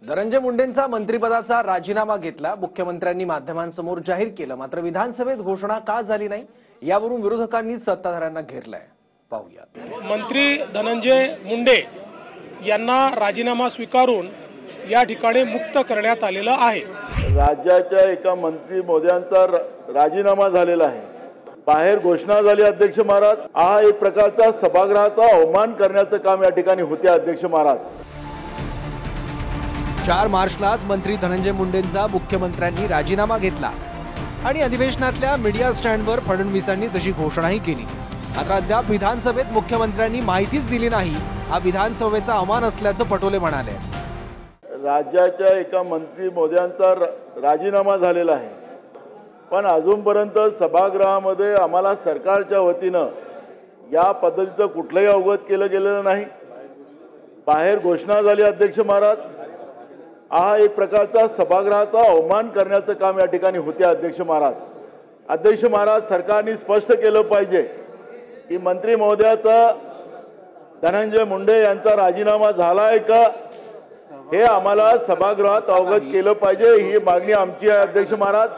धनंजय मुंडेंचा मंत्रिपदाचा राजीनामा घेतला। मुख्यमंत्र्यांनी माध्यमांसमोर जाहीर केलं, मात्र विधानसभेत घोषणा का झाली नाही यावरून विरोधकांनी सत्ताधाऱ्यांना घेरलंय। पाहूया। मंत्री धनंजय मुंडे यांना राजीनामा स्वीकारून या ठिकाणी मुक्त करण्यात आलेलं आहे। राज्याच्या एका मंत्री मोद्यांचा राजीनामा झालेला आहे। बाहेर घोषणा झाली अध्यक्ष महाराज। हा एक प्रकारचा सभागृहाचा अवमान करण्याचं काम या ठिकाणी होते अध्यक्ष महाराज। 4 मार्चलाच मंत्री धनंजय मुंडेंचा मुख्यमंत्र्यांनी राजीनामा घेतला आणि अधिवेशनातल्या मीडिया स्टँडवर फडणवीसांनी तशी घोषणाही केली। मात्र अद्याप विधानसभेत मुख्यमंत्र्यांनी माहितीच दिली नाही, हा विधानसभेचा अवमान असल्याचं पटोले म्हणाले। राज्याच्या एका मंत्री मोद्यांचा राजीनामा झालेला आहे, पण अजूनपर्यंत सभागृहामध्ये आम्हाला सरकारच्या वतीनं या पद्धतीचं कुठलंही अवगत केलं गेलेलं नाही। बाहेर घोषणा झाली अध्यक्ष महाराज। हा एक प्रकारचा सभागृहाचा अवमान करण्याचं काम या ठिकाणी होते अध्यक्ष महाराज। अध्यक्ष महाराज, सरकारने स्पष्ट केलं पाहिजे की मंत्री महोदयाचा धनंजय मुंडे यांचा राजीनामा झालाय का, हे आम्हाला सभागृहात अवगत केलं पाहिजे, ही मागणी आमची आहे अध्यक्ष महाराज।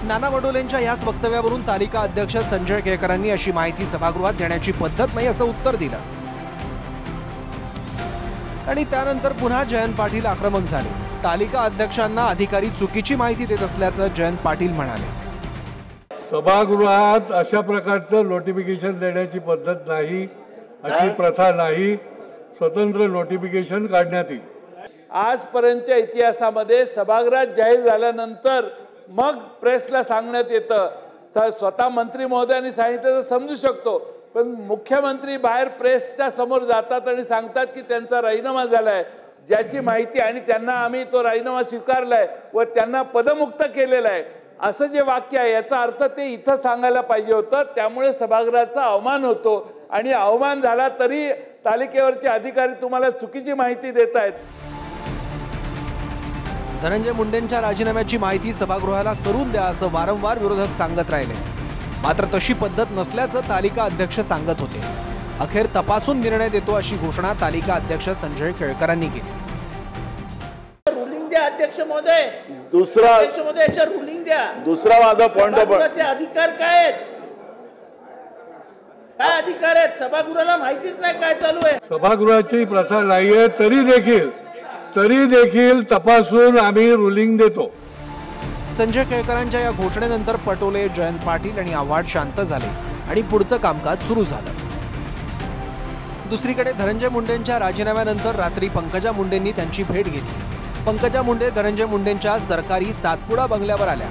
नाना पटोलेंच्या याच वक्तव्यावरून तालिका अध्यक्ष संजय केळकरांनी अशी माहिती सभागृहात देण्याची पद्धत नाही असं उत्तर दिलं आणि त्यानंतर पुन्हा जयंत पाटील आक्रमक झाले। तालिका अध्यक्षांना अधिकारी चुकीची माहिती देत असल्याचं जयंत पाटील म्हणाले। सभागृहात अशा प्रकारचं नोटिफिकेशन देण्याची पद्धत नाही, अशी प्रथा नाही। स्वतंत्र नोटिफिकेशन काढण्यात येईल। आजपर्यंतच्या इतिहासामध्ये सभागृहात जाहीर झाल्यानंतर मग प्रेसला सांगण्यात येतं। स्वतः मंत्री महोदयांनी सांगितलं तर समजू शकतो, पण मुख्यमंत्री बाहेर प्रेसच्या समोर जातात आणि सांगतात की त्यांचा राजीनामा झालाय, ज्याची माहिती आणि त्यांना आम्ही तो राजीनामा स्वीकारलाय व त्यांना पदमुक्त केलेला आहे, असं जे वाक्य आहे याचा अर्थ ते इथं सांगायला पाहिजे होतं। त्यामुळे सभागृहाचा अवमान होतो आणि अवमान झाला तरी तालिकेवरचे अधिकारी तुम्हाला चुकीची माहिती देत आहेत। धनंजय मुंडेंच्या राजीनाम्याची माहिती सभागृहाला करून द्या असं वारंवार विरोधक सांगत राहिले, मात्र तशी पद्धत नसल्याचं तालिका अध्यक्ष सांगत होते। अखेर तपासून निर्णय देतो अशी घोषणा तालिका अध्यक्ष संजय केळकरांनी केली। रुलिंग द्या अध्यक्ष महोदय। दुसरा अध्यक्ष महोदयाच्या रुलिंग द्या। दुसरा माझा पॉइंट अधिकार काय आहेत, काय अधिकार आहेत? सभागृहाला माहितीच नाही काय चालू आहे। सभागृहाची प्रथा नाहीये, तरी देखील तपासून आम्ही रुलिंग देतो। संजय केळकरांच्या या घोषणेनंतर पटोले, जयंत पाटील आणि आव्हाड शांत झाले आणि पुढचं कामकाज सुरू झालं। दुसरीकडे धनंजय मुंडेंच्या राजीनाम्यानंतर रात्री पंकजा मुंडेंनी त्यांची भेट घेतली। पंकजा मुंडे धनंजय मुंडेंच्या सरकारी सातपुडा बंगल्यावर आल्या।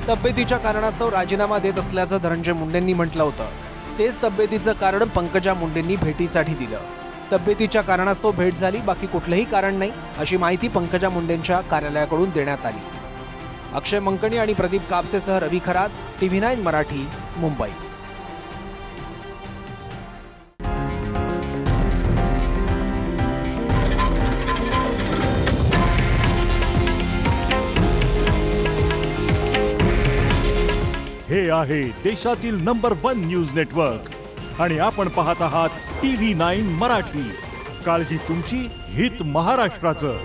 तब्येतीच्या कारणास्तव राजीनामा देत असल्याचं धनंजय मुंडेंनी म्हटलं होतं। तेच तब्येतीचं कारण पंकजा मुंडेंनी भेटीसाठी दिलं। तब्येतीच्या कारणास्तव भेट झाली, बाकी कुठलंही कारण नाही अशी माहिती पंकजा मुंडेंच्या कार्यालयाकडून देण्यात आली। अक्षय मंकणी आणि प्रदीप कापसेसह रवी खरात, TV9 मराठी, मुंबई। हे आहे देशातील नंबर 1 न्यूज नेटवर्क आणि आपण पाहत आहात TV9 मराठी। काळजी तुमची, हित महाराष्ट्राचं।